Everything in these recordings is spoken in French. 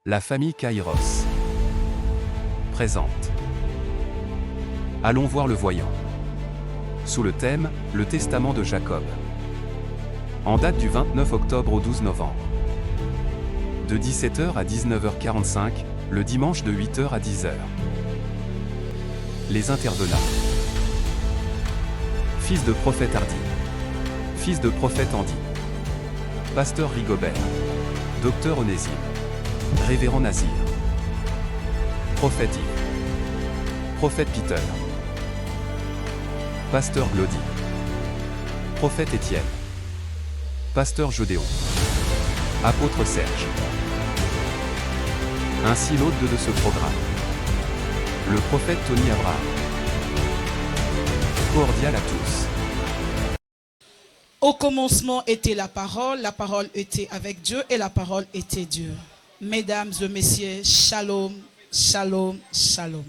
La famille Kairos présente. Allons voir le voyant. Sous le thème, le testament de Jacob. En date du 29 octobre au 12 novembre. De 17h à 19h45, le dimanche de 8h à 10h. Les intervenants. Fils de prophète Hardy. Fils de prophète Andy. Pasteur Rigobert. Docteur Onésime. Révérend Nazir. Prophète Yves. Prophète Peter. Pasteur Glody. Prophète Étienne. Pasteur Jodéon. Apôtre Serge. Ainsi l'hôte de ce programme. Le prophète Tony Abraham. Cordial à tous. Au commencement était la parole était avec Dieu et la parole était Dieu. Mesdames et messieurs, shalom, shalom, shalom.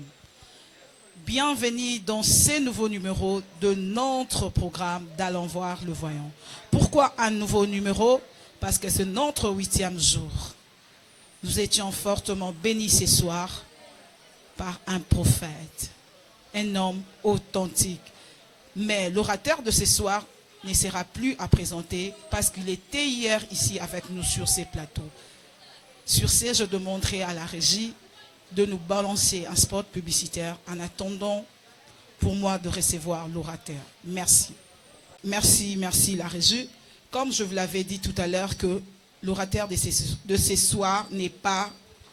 Bienvenue dans ce nouveau numéro de notre programme d'Allons voir le voyant. Pourquoi un nouveau numéro? Parce que c'est notre 8e jour. Nous étions fortement bénis ce soir par un prophète, un homme authentique. Mais l'orateur de ce soir ne sera plus à présenter parce qu'il était hier ici avec nous sur ces plateaux. Sur ce, je demanderai à la régie de nous balancer un spot publicitaire en attendant pour moi de recevoir l'orateur. Merci. Merci la régie. Comme je vous l'avais dit tout à l'heure que l'orateur de ce soir n'est pas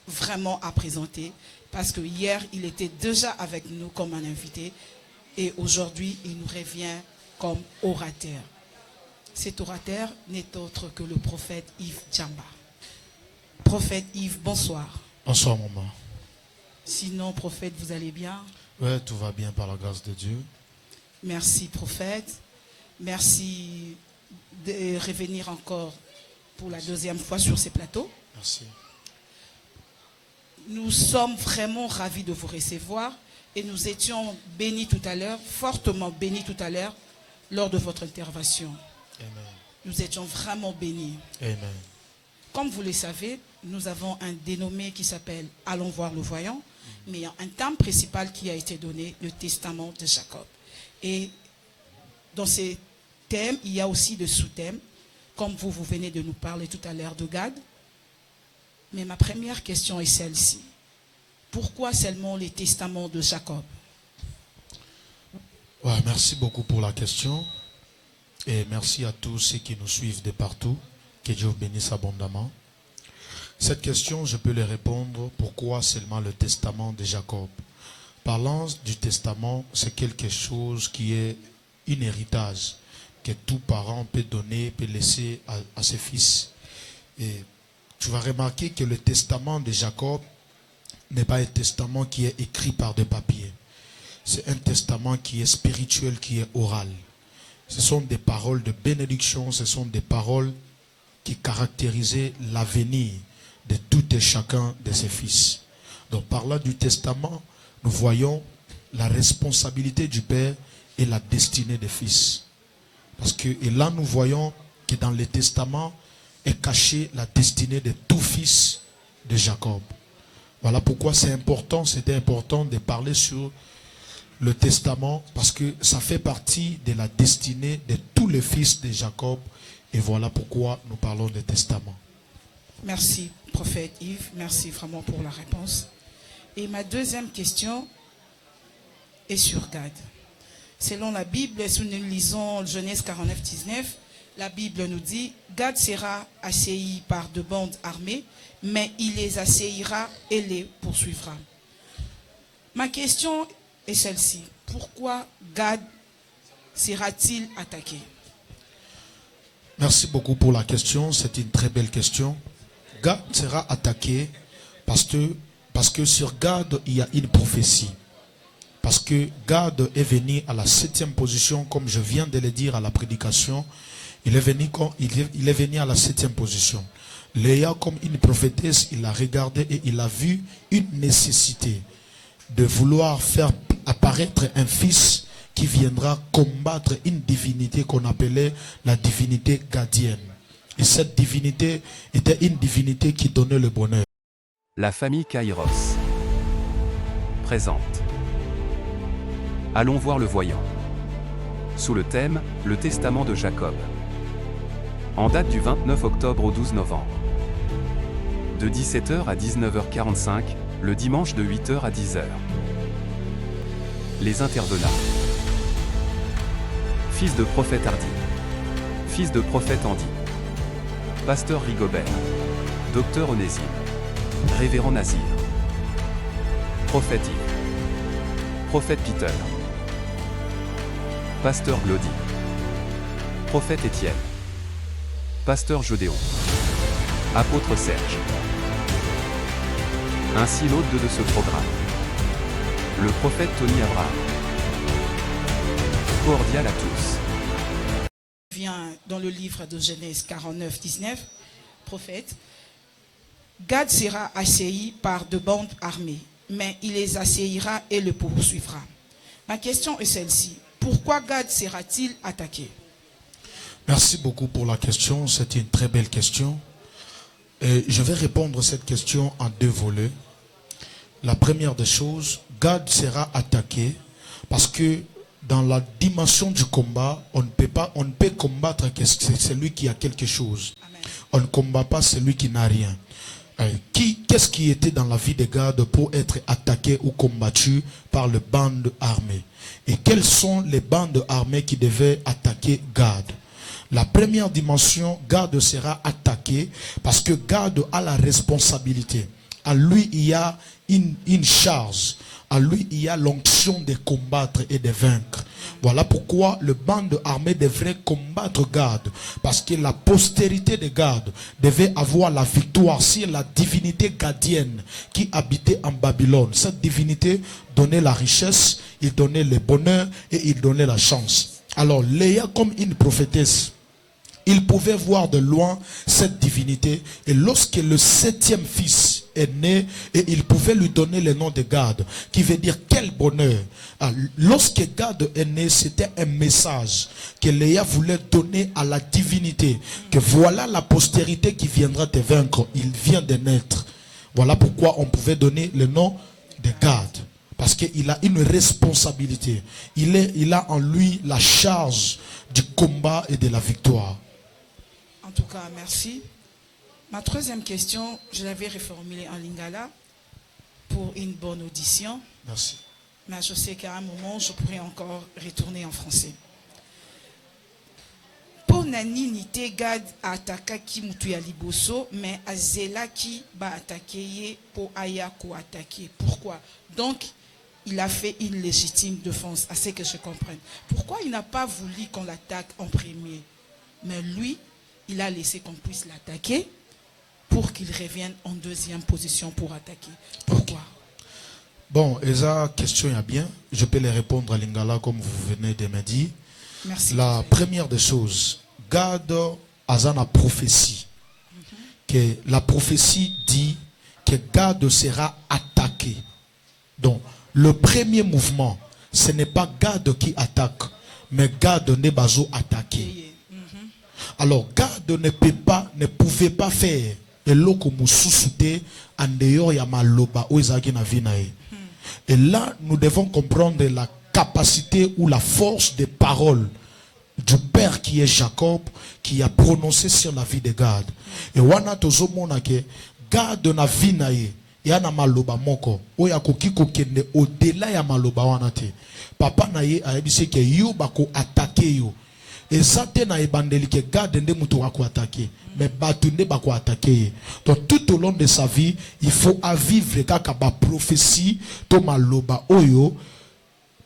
vraiment à présenter parce que hier, il était déjà avec nous comme un invité et aujourd'hui, il nous revient comme orateur. Cet orateur n'est autre que le prophète Yves Djamba. Prophète Yves, bonsoir. Bonsoir, maman. Sinon, prophète, vous allez bien? Oui, tout va bien par la grâce de Dieu. Merci, prophète. Merci de revenir encore pour la 2e fois sur ces plateaux. Merci. Nous sommes vraiment ravis de vous recevoir et nous étions bénis tout à l'heure, fortement bénis tout à l'heure, lors de votre intervention. Amen. Nous étions vraiment bénis. Amen. Comme vous le savez, nous avons un dénommé qui s'appelle « Allons voir le voyant », mais il y a un thème principal qui a été donné, le testament de Jacob. Et dans ces thèmes, il y a aussi des sous-thèmes, comme vous venez de nous parler tout à l'heure de Gad. Mais ma première question est celle-ci. Pourquoi seulement les testaments de Jacob? Ouais, merci beaucoup pour la question. Et merci à tous ceux qui nous suivent de partout. Que Dieu vous bénisse abondamment. Cette question, je peux les répondre. Pourquoi seulement le testament de Jacob? Parlant du testament, c'est quelque chose qui est un héritage que tout parent peut donner, peut laisser à ses fils. Et tu vas remarquer que le testament de Jacob n'est pas un testament qui est écrit par des papiers. C'est un testament qui est spirituel, qui est oral. Ce sont des paroles de bénédiction, ce sont des paroles qui caractérisaient l'avenir de tout et chacun de ses fils. Donc, parlant du testament, nous voyons la responsabilité du père et la destinée des fils. Parce que, et là, nous voyons que dans le testament est cachée la destinée de tout fils de Jacob. Voilà pourquoi c'est important, c'était important de parler sur le testament, parce que ça fait partie de la destinée de tous les fils de Jacob. Et voilà pourquoi nous parlons de testament. Merci, prophète Yves. Merci vraiment pour la réponse. Et ma deuxième question est sur Gad. Selon la Bible, si nous lisons Genèse 49, 19, la Bible nous dit « Gad sera assailli par de bandes armées, mais il les assaillira et les poursuivra. » Ma question est celle-ci. Pourquoi Gad sera-t-il attaqué? Merci beaucoup pour la question. C'est une très belle question. Gad sera attaqué parce que sur Gad, il y a une prophétie. Parce que Gad est venu à la 7e position, comme je viens de le dire à la prédication. Il est venu à la 7e position. Léa, comme une prophétesse, il a regardé et il a vu une nécessité de vouloir faire apparaître un fils qui viendra combattre une divinité qu'on appelait la divinité gadienne. Et cette divinité était une divinité qui donnait le bonheur. La famille Kairos présente. Allons voir le voyant. Sous le thème, le testament de Jacob. En date du 29 octobre au 12 novembre. De 17h à 19h45, le dimanche de 8h à 10h. Les intervenants. Fils de prophète Hardy. Fils de prophète Andy. Pasteur Rigobert. Docteur Onésime. Révérend Nazir. Prophète Yves. Prophète Peter. Pasteur Glody. Prophète Étienne. Pasteur Gédéon. Apôtre Serge. Ainsi l'hôte de ce programme. Le prophète Tony Abraham. Cordial à tous. Vient dans le livre de Genèse 49, 19, prophète. Gad sera assailli par de bandes armées, mais il les assaillira et le poursuivra. Ma question est celle-ci. Pourquoi Gad sera-t-il attaqué? Merci beaucoup pour la question. C'est une très belle question. Et je vais répondre à cette question en deux volets. La première des choses, Gad sera attaqué parce que dans la dimension du combat, on ne peut combattre que celui qui a quelque chose. Amen. On ne combat pas celui qui n'a rien. Qu'est-ce qui était dans la vie de Gad pour être attaqué ou combattu par les bandes armées? Et quelles sont les bandes armées qui devaient attaquer Gad? La première dimension, Gad sera attaqué parce que Gad a la responsabilité. À lui, il y a une charge. À lui, il y a l'onction de combattre et de vaincre. Voilà pourquoi le bande armé devrait combattre Gad. Parce que la postérité de Gad devait avoir la victoire sur la divinité gadienne qui habitait en Babylone. Cette divinité donnait la richesse, il donnait le bonheur et il donnait la chance. Alors, Léa, comme une prophétesse, il pouvait voir de loin cette divinité. Et lorsque le 7e fils est né, et il pouvait lui donner le nom de Gad, qui veut dire quel bonheur. Lorsque Gad est né, c'était un message que Léa voulait donner à la divinité. Que voilà la postérité qui viendra te vaincre. Il vient de naître. Voilà pourquoi on pouvait donner le nom de Gad. Parce qu'il a une responsabilité. Il a en lui la charge du combat et de la victoire. En tout cas, merci. Ma troisième question, je l'avais reformulée en lingala pour une bonne audition. Merci. Mais je sais qu'à un moment, je pourrais encore retourner en français. Pour nani nite Gad ataka ki mutu ya liboso, mais azela ki ba attaquer pour aya ko attaquer. Pourquoi? Donc, il a fait une légitime défense, à ce que je comprenne. Pourquoi il n'a pas voulu qu'on l'attaque en premier? Mais lui, il a laissé qu'on puisse l'attaquer pour qu'il revienne en deuxième position pour attaquer. Pourquoi? Bon, esa question est bien. Je peux les répondre à Lingala comme vous venez de me dire. Merci. La première des choses, Gad a une prophétie. Que la prophétie dit que Gad sera attaqué. Donc, le premier mouvement, ce n'est pas Gad qui attaque, mais Gad n'est pas attaqué. Alors, Gad ne pouvait pas faire eloko mususute en dehors ya maloba oezaki na vinae. Et là, nous devons comprendre la capacité ou la force des paroles du Père qui est Jacob, qui a prononcé sur la vie de Gad. Et wana tozo mona ke Gad na vinae ya na maloba moko oya koki kokende au-delà ya maloba wana te. Papa na ye a dit que yo bako attaquer yo. Et ça te na ebandeli ke Gad nde mutu wako attaquer. Mais batu nde bako attaquer. Donc tout au long de sa vie, il faut vivre kaka ba prophétie to maloba oyo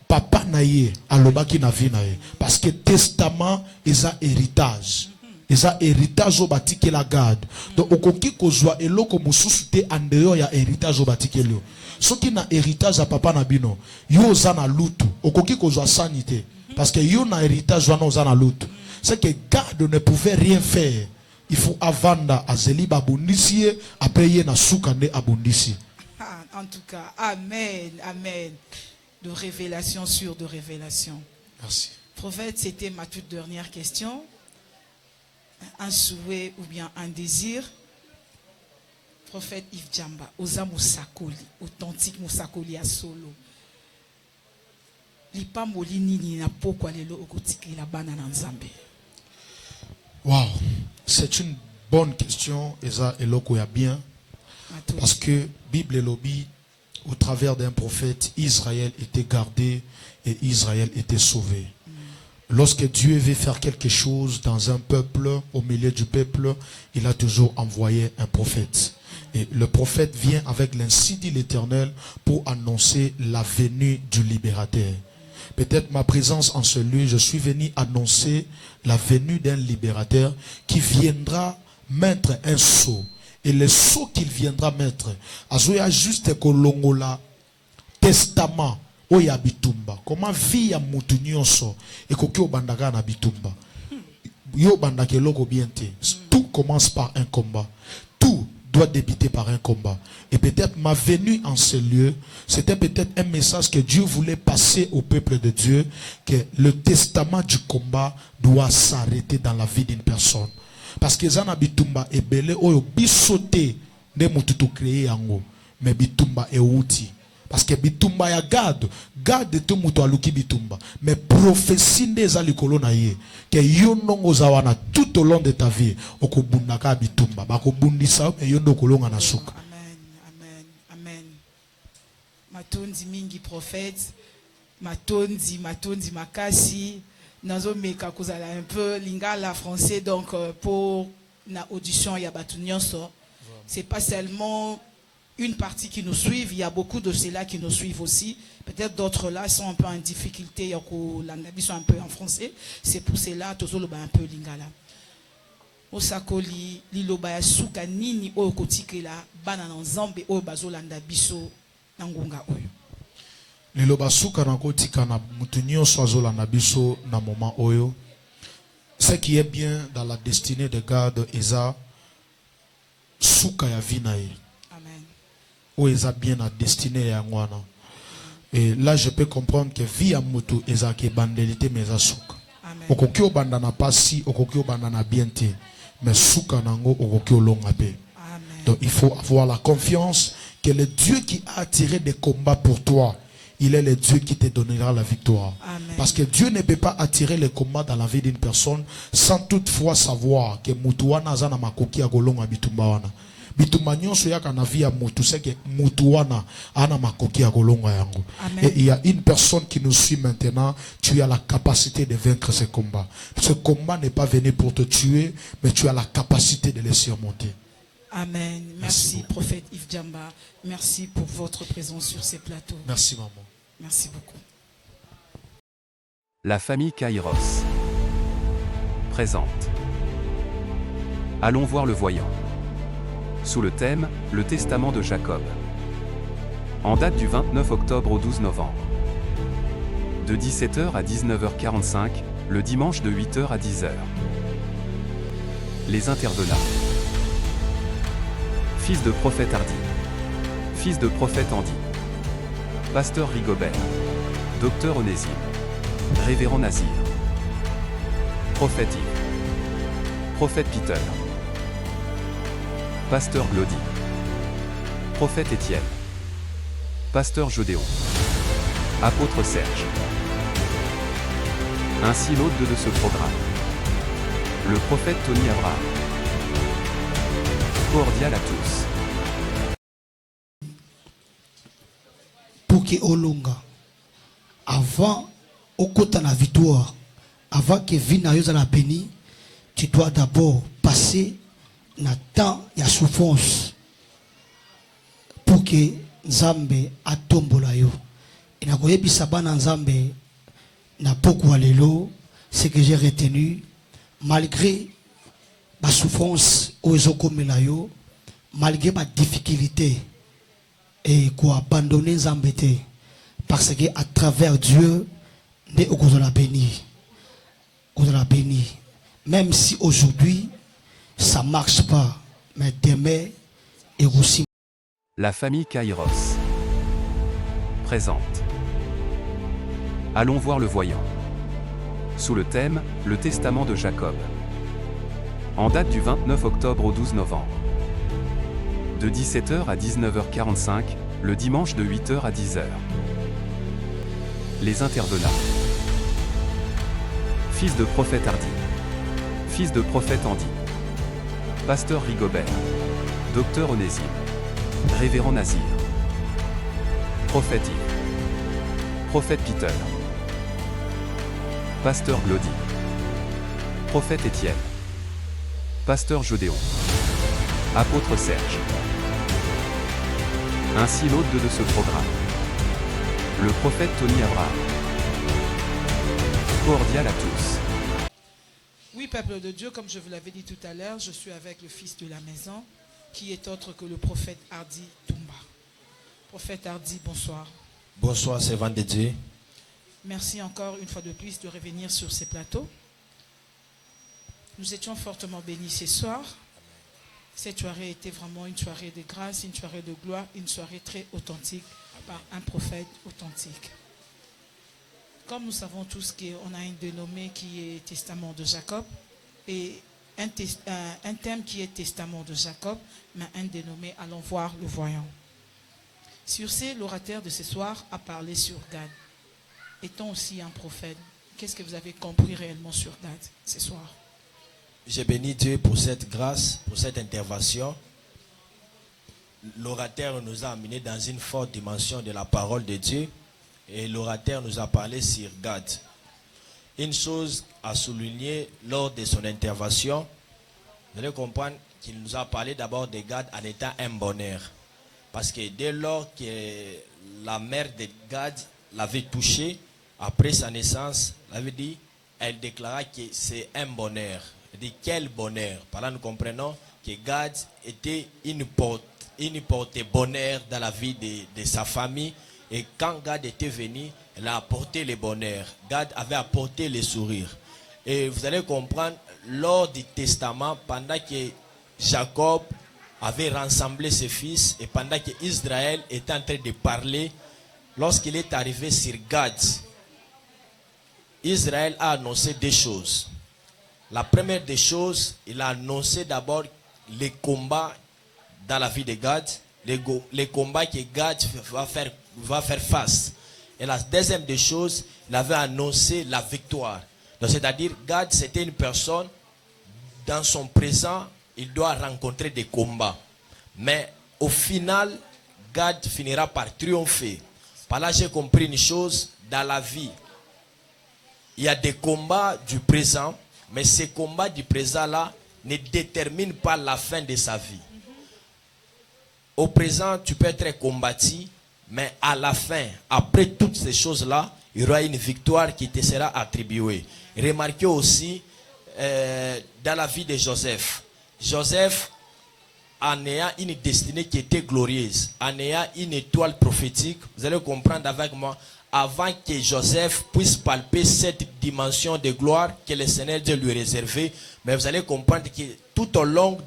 papa na ye aloba ki na vie na ye. Parce que testament eza héritage. Eza héritage au batike la Gad. Donc okoki kozwa eloko mususu te en dehors ya héritage au batike lio. Soki na héritage a papa na bino, yo za na lutu, okoki kozwa sanité. Parce que yo na héritage wana za na lutu. C'est que Gad ne pouvait rien faire. Il faut avanda azeli babundisi après ye na sukande abundisi. En tout cas, amen, amen. De révélation sur de révélation. Merci. Prophète, c'était ma toute dernière question. Un souhait ou bien un désir. Prophète Yves Djamba, Oza Moussakoli, authentique Moussakoli à solo. Lipa molini ni na poko lelo okotiki la banana nzambe. Wow, c'est une bonne question, Eza Eloko ya bien, parce que Bible et lobby, au travers d'un prophète, Israël était gardé et Israël était sauvé. Lorsque Dieu veut faire quelque chose dans un peuple, au milieu du peuple, il a toujours envoyé un prophète. Et le prophète vient avec l'ainsi dit l'Éternel pour annoncer la venue du libérateur. Peut-être ma présence en ce lieu, je suis venu annoncer la venue d'un libérateur qui viendra mettre un sceau. Et le sceau qu'il viendra mettre, azoya juste kolongola testament oya bitumba. Comment vie ya mutu nyonso ekoki obandaka na bitumba. Yo bandake loko biente. Tout commence par un combat. Tout doit débuter par un combat. Et peut-être ma venue en ce lieu, c'était peut-être un message que Dieu voulait passer au peuple de Dieu, que le testament du combat doit s'arrêter dans la vie d'une personne. Parce que zana bitumba ebele oyo bisote ne mututu créé yango, mais bitumba e outi. Parce que bitumba ya garde tout mutu aluki bitumba, mais prophétie des alikolo na ye que yonongo zawana tout au long de ta vie okobundaka bitumba bakobundisa me yondo kolonga na suka. Amen, amen, amen. Matondi mingi prophète, matondi makasi. Nazo meka kozala un peu lingala français, donc pour la audition ya batu nyonso. C'est pas seulement une partie qui nous suivent, il y a beaucoup de ceux-là qui nous suivent aussi. Peut-être d'autres là sont un peu en difficulté, ils sont un peu en français. C'est pour cela que nous un peu lingala. Osakoli liloba ya suka nini oyo kotikela bana na nzambe oyo bazolanda biso na ngunga oyo. Liloba suka na kotika na mutu nyonso azolanda biso na moment oyo. Ce qui est bien dans la destinée de garde eza suka ya vinae. Ou eza bien la destinée ya ngwana. Et là je peux comprendre que vie ya mutu eza ke bandelité mais eza suka. Okoki obanda na pasi, okoki obanda na bienté, mais suka nango okoki olonga pe. Donc il faut avoir la confiance que le Dieu qui a attiré des combats pour toi, il est le Dieu qui te donnera la victoire. Amen. Parce que Dieu ne peut pas attirer les combats dans la vie d'une personne sans toutefois savoir que mutuwana zana makoki ya golonga bitumba wana. Bitumba nyonso yaka na vie ya mutu, c'est que mutuwana ana makoki ya golonga yango. Et il y a une personne qui nous suit maintenant, tu as la capacité de vaincre ce combat. Ce combat n'est pas venu pour te tuer, mais tu as la capacité de le surmonter. Amen. Merci prophète Yves Djamba. Merci pour votre présence sur ces plateaux. Merci maman. Merci beaucoup. La famille Kairos présente. Allons voir le voyant. Sous le thème, le testament de Jacob. En date du 29 octobre au 12 novembre. De 17h à 19h45, le dimanche de 8h à 10h. Les intervenants. Fils de prophète Hardy. Fils de prophète Andy. Pasteur Rigobert. Docteur Onésime. Révérend Nazir. Prophète Yves. Prophète Peter. Pasteur Glody. Prophète Étienne. Pasteur Jodéon. Apôtre Serge. Ainsi l'hôte de ce programme. Le prophète Tony Abraham. Cordial à tous. Pour que Olonga, avant au côté de la victoire, avant que vienne à la béni, tu dois d'abord passer dans le temps de la souffrance pour que Nzambe atombola yo. Et na koyebi sabana Nzambe na poko alelo, ce que j'ai retenu malgré ma souffrance aux okomelayo, malgré ma difficulté et quoi abandonner Nzambe parce que à travers Dieu ne okozala béni, okozala béni. Même si aujourd'hui ça marche pas, mais demain et aussi. La famille Kairos présente. Allons voir le voyant. Sous le thème, le testament de Jacob. En date du 29 octobre au 12 novembre. De 17h à 19h45, le dimanche de 8h à 10h. Les intervenants. Fils de prophète Hardy. Fils de prophète Andy. Pasteur Rigobert. Docteur Onésime. Révérend Nazir. Prophète Yves. Prophète Peter. Pasteur Glody. Prophète Étienne. Pasteur Jodéon. Apôtre Serge. Ainsi l'hôte de ce programme. Le prophète Tony Abraham. Cordial à tous. Oui, peuple de Dieu, comme je vous l'avais dit tout à l'heure, je suis avec le fils de la maison, qui est autre que le prophète Hardy Toumba. Prophète Hardy, bonsoir. Bonsoir, servant de Dieu. Merci encore une fois de plus de revenir sur ces plateaux. Nous étions fortement bénis ce soir. Cette soirée était vraiment une soirée de grâce, une soirée de gloire, une soirée très authentique par un prophète authentique. Comme nous savons tous qu'on a un dénommé qui est Testament de Jacob et un thème qui est Testament de Jacob, mais un dénommé Allons voir le voyant. Sur ce, l'orateur de ce soir a parlé sur Gad. Étant aussi un prophète, qu'est-ce que vous avez compris réellement sur Gad ce soir? Je bénis Dieu pour cette grâce, pour cette intervention. L'orateur nous a amenés dans une forte dimension de la parole de Dieu et l'orateur nous a parlé sur Gad. Une chose à souligner lors de son intervention, vous allez comprendre qu'il nous a parlé d'abord de Gad en étant un bonheur. Parce que dès lors que la mère de Gad l'avait touché, après sa naissance, elle avait dit, elle déclara que c'est un bonheur. Elle dit quel bonheur. Par là nous comprenons que Gad était une porte bonheur dans la vie de sa famille. Et quand Gad était venu, elle a apporté le bonheur. Gad avait apporté le sourire. Et vous allez comprendre, lors du testament, pendant que Jacob avait rassemblé ses fils et pendant que Israël était en train de parler, lorsqu'il est arrivé sur Gad, Israël a annoncé deux choses. La première des choses, il a annoncé d'abord les combats dans la vie de Gad, les combats que Gad va faire face. Et la deuxième des choses, il avait annoncé la victoire. Donc c'est-à-dire, Gad, c'était une personne, dans son présent, il doit rencontrer des combats. Mais au final, Gad finira par triompher. Par là, j'ai compris une chose, dans la vie, il y a des combats du présent, mais ces combats du présent-là ne déterminent pas la fin de sa vie. Au présent, tu peux être combattu, mais à la fin, après toutes ces choses-là, il y aura une victoire qui te sera attribuée. Remarquez aussi, dans la vie de Joseph, Joseph, en ayant une destinée qui était glorieuse, en ayant une étoile prophétique, vous allez comprendre avec moi, avant que Joseph puisse palper cette dimension de gloire que le Seigneur Dieu lui réservait, mais vous allez comprendre que tout au long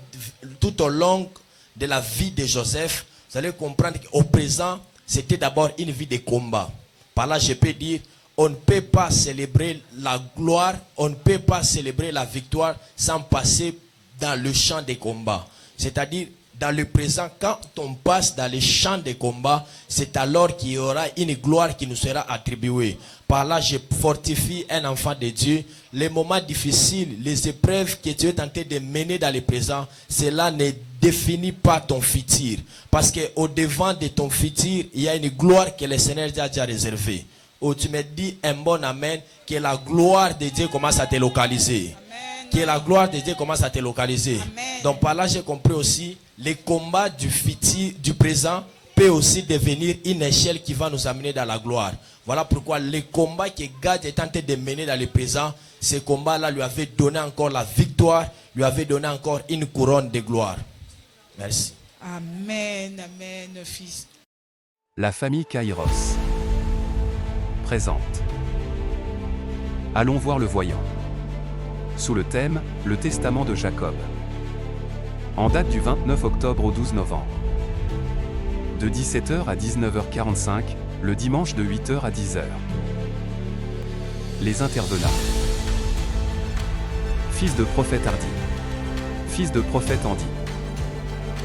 de la vie de Joseph, vous allez comprendre qu'au présent, c'était d'abord une vie de combat. Par là, je peux dire, on ne peut pas célébrer la gloire, on ne peut pas célébrer la victoire sans passer dans le champ des combats. C'est-à-dire, dans le présent, quand on passe dans les champs de combat, c'est alors qu'il y aura une gloire qui nous sera attribuée. Par là, je fortifie un enfant de Dieu. Les moments difficiles, les épreuves que tu es tenté de mener dans le présent, cela ne définit pas ton futur. Parce qu'au devant de ton futur, il y a une gloire que le Seigneur a déjà réservée. Oh, tu me dis un bon amen, que la gloire de Dieu commence à te localiser. Amen. Que la gloire de Dieu commence à te localiser. Amen. Donc par là, j'ai compris aussi, les combats du futur, du présent, peut aussi devenir une échelle qui va nous amener dans la gloire. Voilà pourquoi les combats que Gad est tenté de mener dans le présent, ces combats-là lui avaient donné encore la victoire, lui avaient donné encore une couronne de gloire. Merci. Amen, amen, fils. La famille Kairos présente. Allons voir le voyant. Sous le thème, le testament de Jacob. En date du 29 octobre au 12 novembre. De 17h à 19h45, le dimanche de 8h à 10h. Les intervenants. Fils de prophète Hardy. Fils de prophète Andy.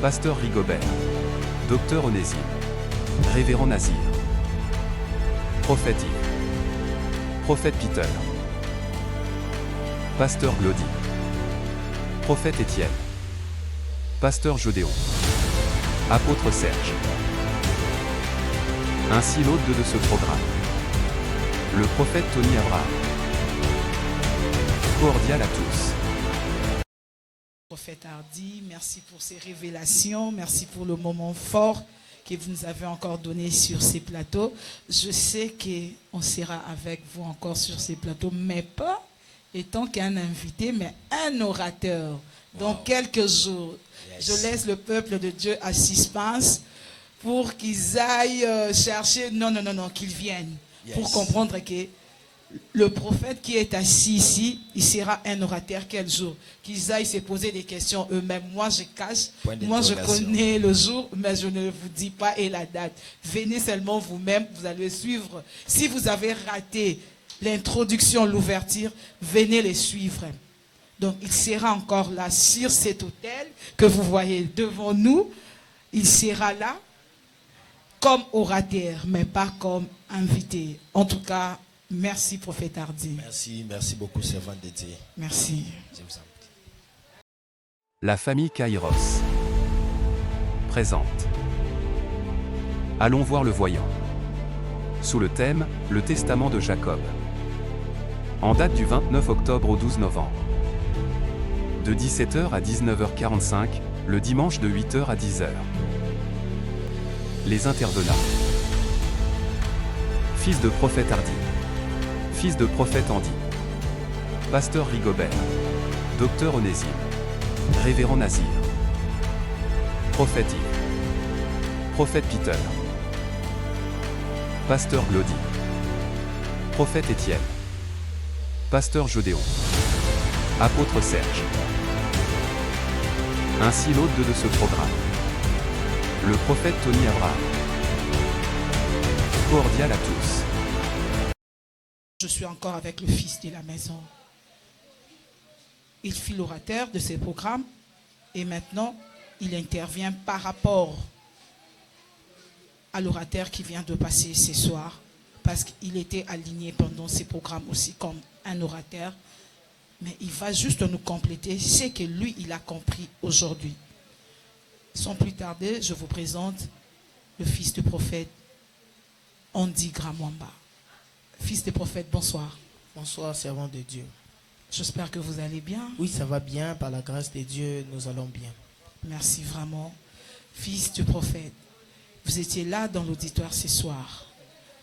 Pasteur Rigobert. Docteur Onésime. Révérend Nazir. Prophète Yves. Prophète Peter. Pasteur Glody. Prophète Étienne. Pasteur Jodéon. Apôtre Serge. Ainsi l'hôte de ce programme. Le prophète Tony Abraham. Cordial à tous. Prophète Hardy, merci pour ces révélations, merci pour le moment fort que vous nous avez encore donné sur ces plateaux. Je sais qu'on sera avec vous encore sur ces plateaux, mais pas étant qu'un invité, mais un orateur. Dans quelques jours, je laisse le peuple de Dieu à suspense pour qu'ils aillent chercher, non, qu'ils viennent, pour comprendre que le prophète qui est assis ici, il sera un orateur quel jour? Qu'ils aillent se poser des questions eux-mêmes. Moi, je cache. Moi, je connais le jour, mais je ne vous dis pas et la date. Venez seulement vous-même, vous allez suivre. Si vous avez raté l'introduction, l'ouverture, venez les suivre. Donc, il sera encore là sur cet autel que vous voyez devant nous. Il sera là comme orateur, mais pas comme invité. En tout cas, merci, prophète Hardy. Merci beaucoup, servant de Dieu. Merci. Je vous en prie. La famille Kairos. Présente. Allons voir le voyant. Sous le thème, le testament de Jacob. En date du 29 octobre au 12 novembre. De 17h à 19h45, le dimanche de 8h à 10h. Les intervenants. Fils de prophète Hardy. Fils de prophète Andy. Pasteur Rigobert. Docteur Onésime. Révérend Nazir. Prophète Yves. Prophète Peter. Pasteur Glody. Prophète Étienne. Pasteur Jodéon. Apôtre Serge. Ainsi l'hôte de ce programme. Le prophète Tony Abraham. Cordial à tous. Je suis encore avec le fils de la maison. Il fut l'orateur de ces programmes et maintenant il intervient par rapport à l'orateur qui vient de passer ce soir parce qu'il était aligné pendant ces programmes aussi comme un orateur. Mais il va juste nous compléter ce que lui, il a compris aujourd'hui. Sans plus tarder, je vous présente le fils du prophète Andy Gramwamba. Fils du prophète, bonsoir. Bonsoir, servant de Dieu. J'espère que vous allez bien. Oui, ça va bien. Par la grâce de Dieu, nous allons bien. Merci vraiment. Fils du prophète, vous étiez là dans l'auditoire ce soir.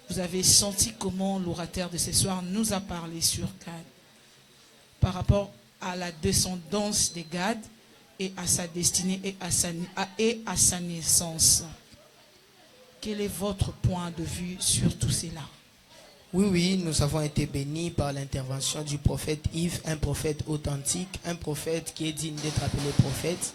Vous avez senti comment l'orateur de ce soir nous a parlé sur Gad par rapport à la descendance de Gad et à sa destinée et à sa naissance. Quel est votre point de vue sur tout cela? Oui, nous avons été bénis par l'intervention du prophète Yves, un prophète authentique, un prophète qui est digne d'être appelé prophète.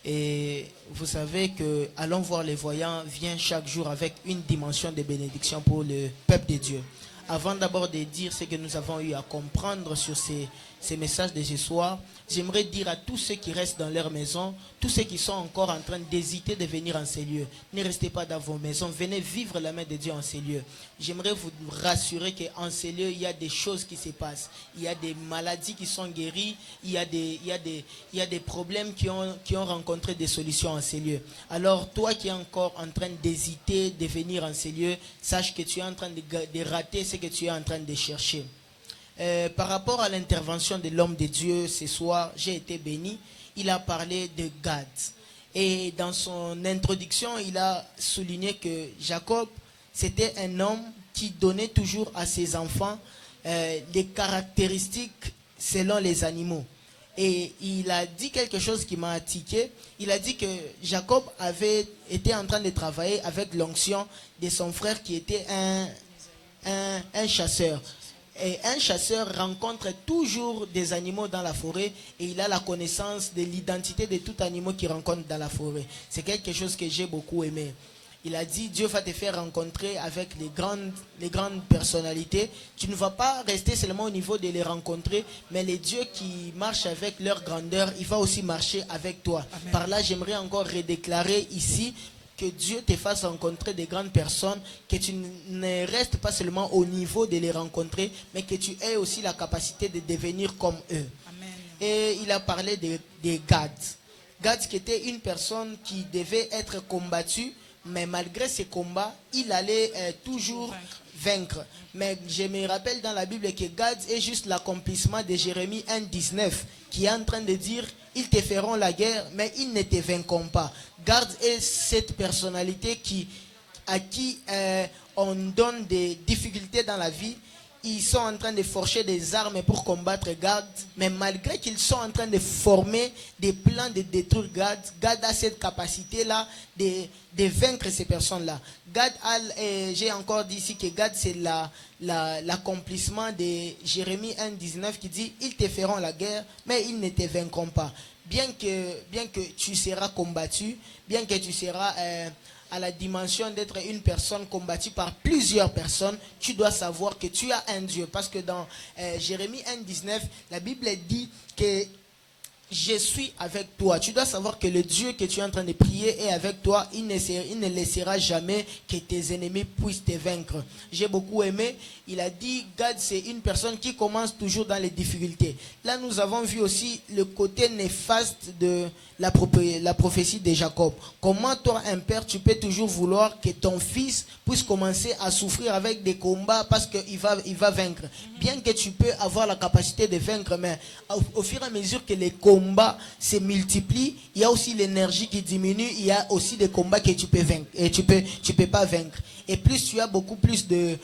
Et vous savez que allons voir les voyants vient chaque jour avec une dimension de bénédiction pour le peuple de Dieu. Avant d'abord de dire ce que nous avons eu à comprendre sur ces messages de ce soir, j'aimerais dire à tous ceux qui restent dans leur maison, tous ceux qui sont encore en train d'hésiter de venir en ces lieux, ne restez pas dans vos maisons, venez vivre la main de Dieu en ces lieux. J'aimerais vous rassurer qu'en ces lieux, il y a des choses qui se passent. Il y a des maladies qui sont guéries, il y a des problèmes qui ont rencontré des solutions en ces lieux. Alors, toi qui es encore en train d'hésiter de venir en ces lieux, sache que tu es en train de rater ce que tu es en train de chercher. Par rapport à l'intervention de l'homme de Dieu ce soir, j'ai été béni. Il a parlé de Gad. Et dans son introduction, il a souligné que Jacob, c'était un homme qui donnait toujours à ses enfants des caractéristiques selon les animaux. Et il a dit quelque chose qui m'a tiqué. Il a dit que Jacob avait été en train de travailler avec l'onction de son frère qui était un chasseur. Et un chasseur rencontre toujours des animaux dans la forêt et il a la connaissance de l'identité de tout animal qu'il rencontre dans la forêt. C'est quelque chose que j'ai beaucoup aimé. il a dit, Dieu va te faire rencontrer avec les grandes personnalités. Tu ne vas pas rester seulement au niveau de les rencontrer, mais les dieux qui marchent avec leur grandeur, il va aussi marcher avec toi. Amen. Par là, j'aimerais encore redéclarer ici que Dieu te fasse rencontrer des grandes personnes, que tu ne restes pas seulement au niveau de les rencontrer, mais que tu aies aussi la capacité de devenir comme eux. Amen. Et il a parlé de Gad. Gad qui était une personne qui devait être combattue, mais malgré ses combats, il allait toujours vaincre. Mais je me rappelle dans la Bible que Gad est juste l'accomplissement de Jérémie 1,19 qui est en train de dire, ils te feront la guerre, mais ils ne te vaincront pas. Gad est cette personnalité à qui on donne des difficultés dans la vie. Ils sont en train de forger des armes pour combattre Gad, mais malgré qu'ils sont en train de former des plans de détruire Gad, Gad a cette capacité-là de vaincre ces personnes-là. J'ai encore dit ici que Gad, c'est l'accomplissement de Jérémie 1,19 qui dit, ils te feront la guerre, mais ils ne te vaincront pas. Bien que tu seras combattu, bien que tu seras à la dimension d'être une personne combattue par plusieurs personnes, tu dois savoir que tu as un Dieu. Parce que dans Jérémie 1,19, la Bible dit que je suis avec toi. Tu dois savoir que le Dieu que tu es en train de prier est avec toi. Il ne laissera jamais que tes ennemis puissent te vaincre. J'ai beaucoup aimé. Il a dit, Gad, c'est une personne qui commence toujours dans les difficultés. Là, nous avons vu aussi le côté néfaste de la prophétie de Jacob. Comment toi, un père, tu peux toujours vouloir que ton fils puisse commencer à souffrir avec des combats parce qu'il va vaincre. Bien que tu peux avoir la capacité de vaincre, mais au fur et à mesure que les combats se multiplient, il y a aussi l'énergie qui diminue, il y a aussi des combats que tu peux vaincre et tu peux pas vaincre. Et plus tu as beaucoup plus des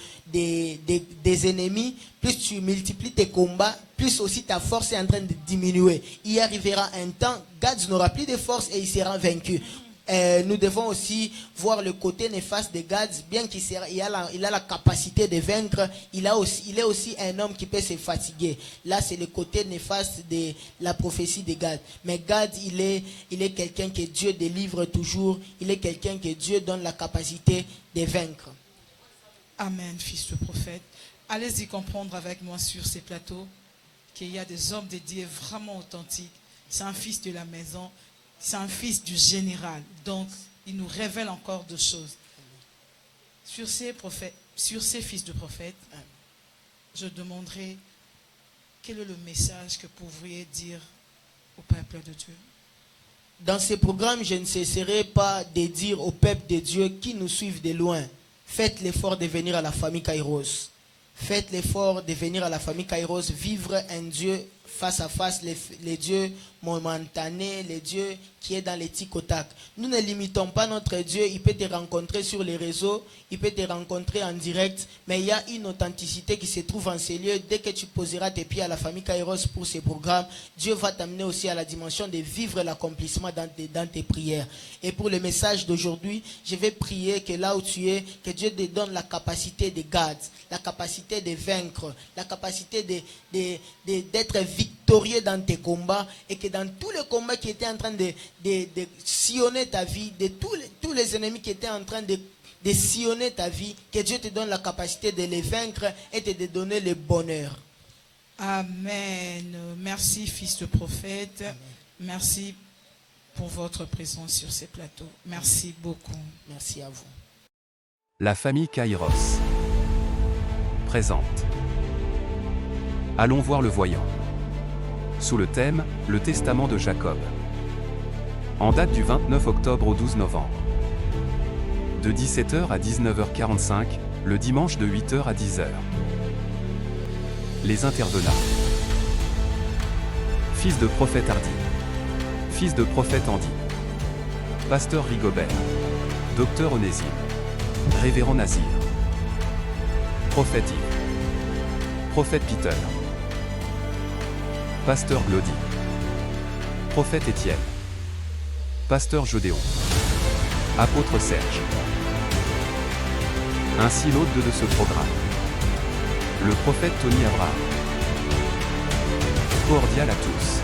ennemis, plus tu multiplies tes combats, plus aussi ta force est en train de diminuer. Il arrivera un temps, Gad n'aura plus de force et il sera vaincu. Nous devons aussi voir le côté néfaste de Gad, bien qu'il a la capacité de vaincre, il est aussi un homme qui peut se fatiguer. Là, c'est le côté néfaste de la prophétie de Gad. Mais Gad, il est quelqu'un que Dieu délivre toujours, il est quelqu'un que Dieu donne la capacité de vaincre. Amen, fils de prophète. Allez-y comprendre avec moi sur ces plateaux qu'il y a des hommes de Dieu vraiment authentiques. C'est un fils de la maison. C'est un fils du général. Donc, il nous révèle encore deux choses. Sur ces fils de prophètes, je demanderai quel est le message que vous pourriez dire au peuple de Dieu. Dans ce programme, je ne cesserai pas de dire au peuple de Dieu qui nous suivent de loin, faites l'effort de venir à la famille Kairos. Faites l'effort de venir à la famille Kairos, vivre un Dieu face à face, les dieux momentanés, les dieux qui est dans les tic au tac. Nous ne limitons pas notre Dieu, il peut te rencontrer sur les réseaux, il peut te rencontrer en direct, mais il y a une authenticité qui se trouve en ces lieux. Dès que tu poseras tes pieds à la famille Kairos pour ces programmes, Dieu va t'amener aussi à la dimension de vivre l'accomplissement dans tes prières. Et pour le message d'aujourd'hui, je vais prier que là où tu es, que Dieu te donne la capacité de garder, la capacité de vaincre, la capacité d'être victorieux dans tes combats, et que dans tous les combats qui étaient en train de sillonner ta vie, de tous les ennemis qui étaient en train de sillonner ta vie, que Dieu te donne la capacité de les vaincre et de te donner le bonheur. Amen. Merci, fils de prophète. Amen. Merci pour votre présence sur ces plateaux. Merci beaucoup. Merci à vous. La famille Kairos présente. Allons voir le voyant. Sous le thème, le testament de Jacob. En date du 29 octobre au 12 novembre. De 17h à 19h45, le dimanche de 8h à 10h. Les intervenants. Fils de prophète Hardy. Fils de prophète Andy. Pasteur Rigobert. Docteur Onésime. Révérend Nazir. Prophète Yves. Prophète Peter. Pasteur Glody. Prophète Étienne. Pasteur Jodéon. Apôtre Serge. Ainsi l'hôte de ce programme. Le prophète Tony Abraham. Cordial à tous.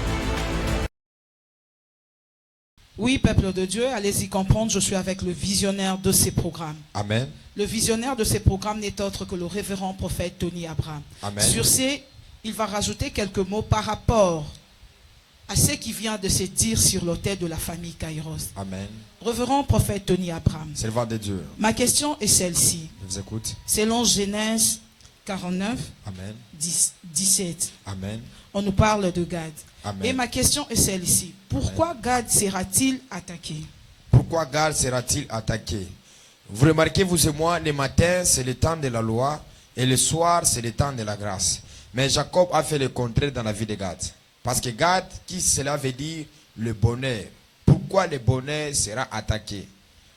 Oui, peuple de Dieu, allez-y comprendre, je suis avec le visionnaire de ces programmes. Amen. Le visionnaire de ces programmes n'est autre que le révérend prophète Tony Abraham. Amen. Sur ces, il va rajouter quelques mots par rapport à ce qui vient de se dire sur l'autel de la famille Kairos. Amen. Révérend prophète Tony Abraham. Servant de Dieu. Ma question est celle-ci. Je vous écoute. Selon Genèse 49, Amen. 17, Amen. on nous parle de Gad. Amen. Et ma question est celle-ci. Pourquoi Gad sera-t-il attaqué? Pourquoi Gad sera-t-il attaqué? Vous remarquez, vous et moi, le matin, c'est le temps de la loi, et le soir, c'est le temps de la grâce. Mais Jacob a fait le contraire dans la vie de Gad. Parce que Gad, qui cela veut dire le bonheur. Pourquoi le bonheur sera attaqué?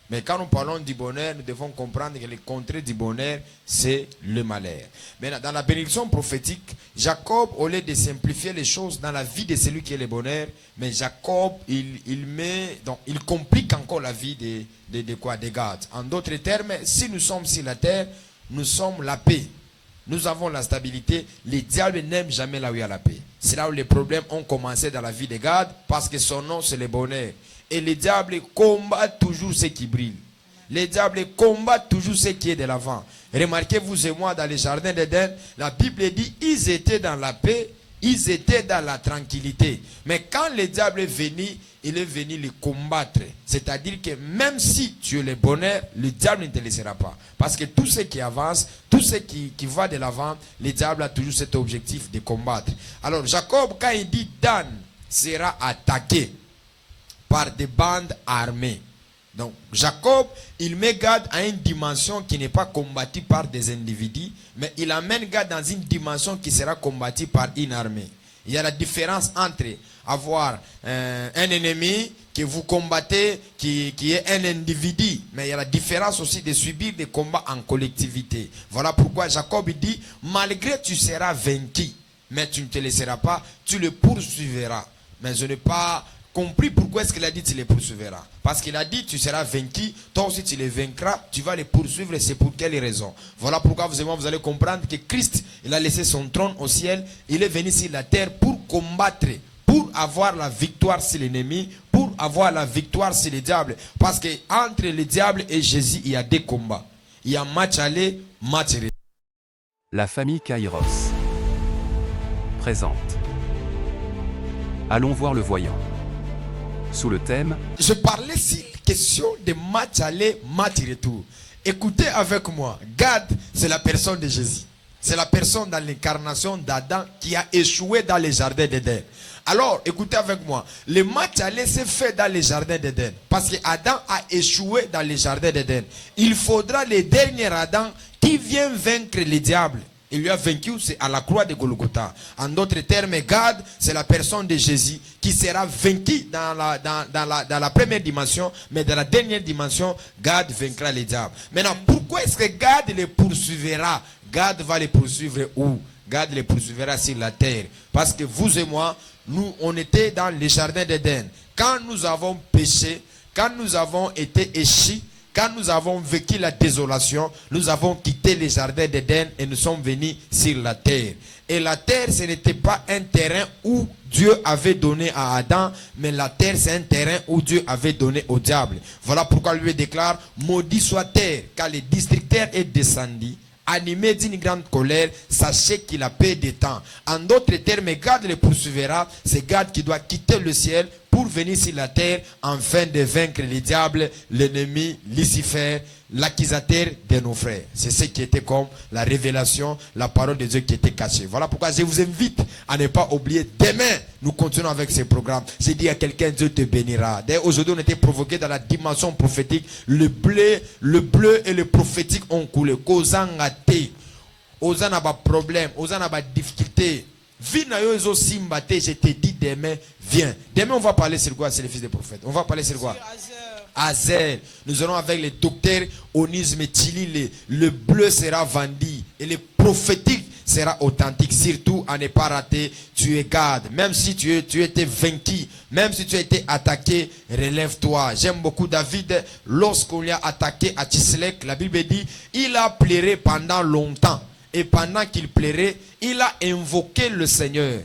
Mais quand nous parlons du bonheur, nous devons comprendre que le contraire du bonheur, c'est le malheur. Maintenant, dans la bénédiction prophétique, Jacob, au lieu de simplifier les choses dans la vie de celui qui est le bonheur, mais Jacob, il complique encore la vie de Gad. En d'autres termes, si nous sommes sur la terre, nous sommes la paix. Nous avons la stabilité. Les diables n'aiment jamais là où il y a la paix. C'est là où les problèmes ont commencé dans la vie de Gad, parce que son nom, c'est le bonheur. Et les diables combattent toujours ce qui brille. Les diables combattent toujours ce qui est de l'avant. Remarquez, vous et moi, dans les jardins d'Éden, la Bible dit, ils étaient dans la paix, ils étaient dans la tranquillité. Mais quand le diable est venu, il est venu les combattre. C'est-à-dire que même si tu es le bonheur, le diable ne te laissera pas. Parce que tout ce qui avance, tout ce qui va de l'avant, le diable a toujours cet objectif de combattre. Alors Jacob, quand il dit Dan sera attaqué par des bandes armées. Donc Jacob, il met Gad à une dimension qui n'est pas combattue par des individus, mais il amène Gad dans une dimension qui sera combattue par une armée. Il y a la différence entre avoir un ennemi que vous combattez, qui est un individu, mais il y a la différence aussi de subir des combats en collectivité. Voilà pourquoi Jacob dit, malgré tu seras vaincu, mais tu ne te laisseras pas, tu le poursuivras. Mais je n'ai pas compris pourquoi est-ce qu'il a dit tu les poursuivras. Parce qu'il a dit tu seras vaincu, toi aussi tu les vaincras, tu vas les poursuivre, c'est pour quelle raison? Voilà pourquoi vous et moi vous allez comprendre que Christ, il a laissé son trône au ciel, il est venu sur la terre pour combattre, pour avoir la victoire sur l'ennemi, pour avoir la victoire sur le diable. Parce que entre le diable et Jésus, il y a des combats. Il y a match aller, match retour. La famille Kairos présente. Allons voir le voyant. Sous le thème, Je parlais sur question de match aller, match retour. Écoutez avec moi. Gad, c'est la personne de Jésus. C'est la personne dans l'incarnation d'Adam qui a échoué dans les jardins d'Éden. Alors, écoutez avec moi. Le match aller s'est fait dans les jardins d'Éden. Parce que Adam a échoué dans les jardins d'Éden. Il faudra le dernier Adam qui vient vaincre le diable. Il lui a vaincu, c'est à la croix de Golgotha. En d'autres termes, Gad, c'est la personne de Jésus qui sera vaincu dans la première dimension, mais dans la dernière dimension, Gad vaincra les diables. Maintenant, pourquoi est-ce que Gad les poursuivra? Gad va les poursuivre où? Gad les poursuivra sur la terre. Parce que vous et moi, nous, on était dans les jardins d'Éden. Quand nous avons péché, quand nous avons été échis, quand nous avons vécu la désolation, nous avons quitté les jardins d'Éden et nous sommes venus sur la terre. Et la terre, ce n'était pas un terrain où Dieu avait donné à Adam, mais la terre, c'est un terrain où Dieu avait donné au diable. Voilà pourquoi lui déclare, maudit soit terre, car le destructeur est descendu. Animé d'une grande colère, sachez qu'il a paix des temps. En d'autres termes, Gad le poursuivra. C'est Gad qui doit quitter le ciel pour venir sur la terre afin de vaincre les diables, l'ennemi, Lucifer, l'accusateur de nos frères. C'est ce qui était comme la révélation, la parole de Dieu qui était cachée. Voilà pourquoi je vous invite à ne pas oublier. Demain, nous continuons avec ce programme. J'ai dit à quelqu'un, Dieu te bénira. D'ailleurs, aujourd'hui, on était provoqué dans la dimension prophétique. Le bleu et le prophétique ont coulé. Causant à thé. Osant n'a pas de problème. Osant n'a pas de difficulté. Je te dis demain, viens. Demain, on va parler sur quoi? C'est le fils des prophètes. On va parler sur quoi? Azel. Nous allons avec le docteur Onisme Tchili. Le bleu sera vendu. Et le prophétique sera authentique. Surtout, à ne pas rater. Tu es garde. Même si tu étais vaincu. Même si tu as été attaqué, relève-toi. J'aime beaucoup David. Lorsqu'on l'a attaqué à Tislek, la Bible dit, il a pleuré pendant longtemps. Et pendant qu'il pleurait, il a invoqué le Seigneur.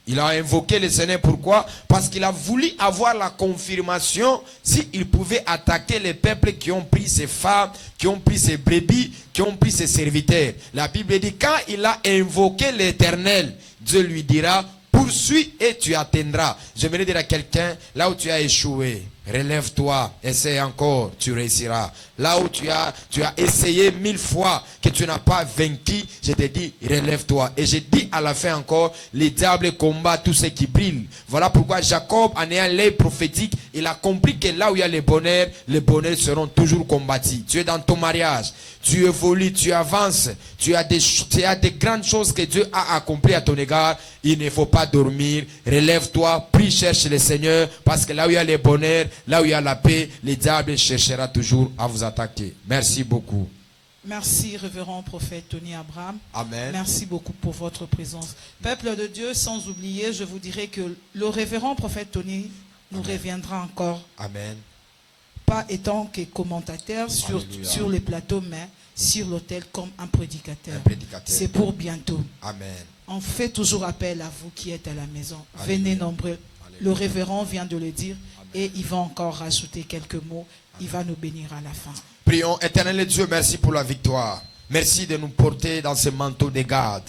Il a invoqué le Seigneur. Pourquoi? Parce qu'il a voulu avoir la confirmation s'il pouvait attaquer les peuples qui ont pris ses femmes, qui ont pris ses brebis, qui ont pris ses serviteurs. La Bible dit, quand il a invoqué l'Éternel, Dieu lui dira, poursuis et tu atteindras. J'aimerais dire à quelqu'un, là où tu as échoué, relève-toi, essaie encore, tu réussiras. Là où tu as essayé 1000 fois que tu n'as pas vaincu, je te dis, relève-toi. Et je dis à la fin encore, les diables combattent tous ceux qui brillent. Voilà pourquoi Jacob, en ayant l'œil prophétique, il a compris que là où il y a les bonheurs seront toujours combattus. Tu es dans ton mariage, tu évolues, tu avances, tu as des grandes choses que Dieu a accomplies à ton égard. Il ne faut pas dormir, relève-toi, prie, cherche le Seigneur, parce que là où il y a les bonheurs, là où il y a la paix, les diables cherchera toujours à vous attaquer. Merci beaucoup. Merci, révérend prophète Tony Abraham. Amen. Merci beaucoup pour votre présence. Peuple de Dieu, sans oublier, je vous dirais que le révérend prophète Tony nous reviendra encore. Amen. Pas étant que commentateur sur les plateaux, mais sur l'autel comme un prédicateur. C'est pour bientôt. Amen. On fait toujours appel à vous qui êtes à la maison. Alléluia. Venez nombreux. Alléluia. Le révérend vient de le dire. Amen. Et il va encore rajouter quelques mots. Il va nous bénir à la fin. Prions. Éternel Dieu, merci pour la victoire. Merci de nous porter dans ce manteau de garde.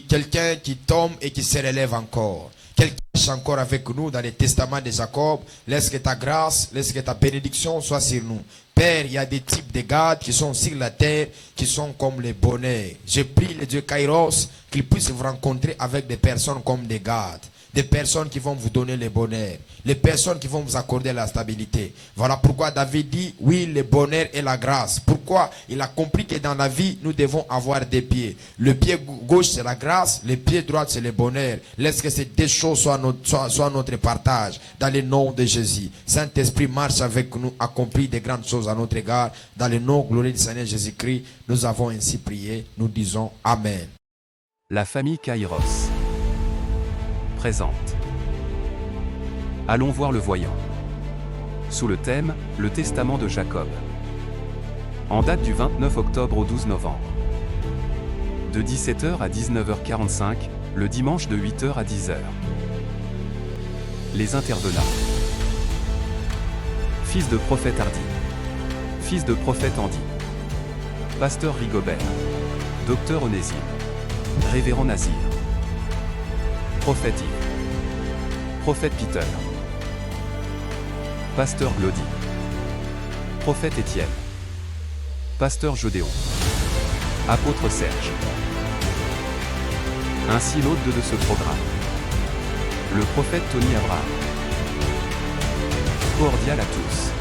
Quelqu'un qui tombe et qui se relève encore. Quelqu'un qui est encore avec nous dans les testaments de Jacob. Laisse que ta grâce, laisse que ta bénédiction soit sur nous. Père, il y a des types de gardes qui sont sur la terre, qui sont comme les bonnets. Je prie le Dieu Kairos qu'il puisse vous rencontrer avec des personnes comme des gardes. Des personnes qui vont vous donner le bonheur. Les personnes qui vont vous accorder la stabilité. Voilà pourquoi David dit, oui, le bonheur et la grâce. Pourquoi? Il a compris que dans la vie, nous devons avoir des pieds. Le pied gauche, c'est la grâce. Le pied droit, c'est le bonheur. Laisse que ces deux choses soient notre partage. Dans le nom de Jésus. Saint-Esprit, marche avec nous. Accomplis des grandes choses à notre égard. Dans le nom glorieux du Seigneur Jésus-Christ, nous avons ainsi prié. Nous disons Amen. La famille Kairos présente. Allons voir le voyant. Sous le thème, le testament de Jacob. En date du 29 octobre au 12 novembre. De 17h à 19h45, le dimanche de 8h à 10h. Les intervenants. Fils de prophète Hardy. Fils de prophète Andy. Pasteur Rigobert. Docteur Onésime. Révérend Nazir. Prophète Yves. Prophète Peter. Pasteur Glody. Prophète Étienne. Pasteur Jodéon. Apôtre Serge. Ainsi l'hôte de ce programme. Le prophète Tony Abraham. Cordial à tous.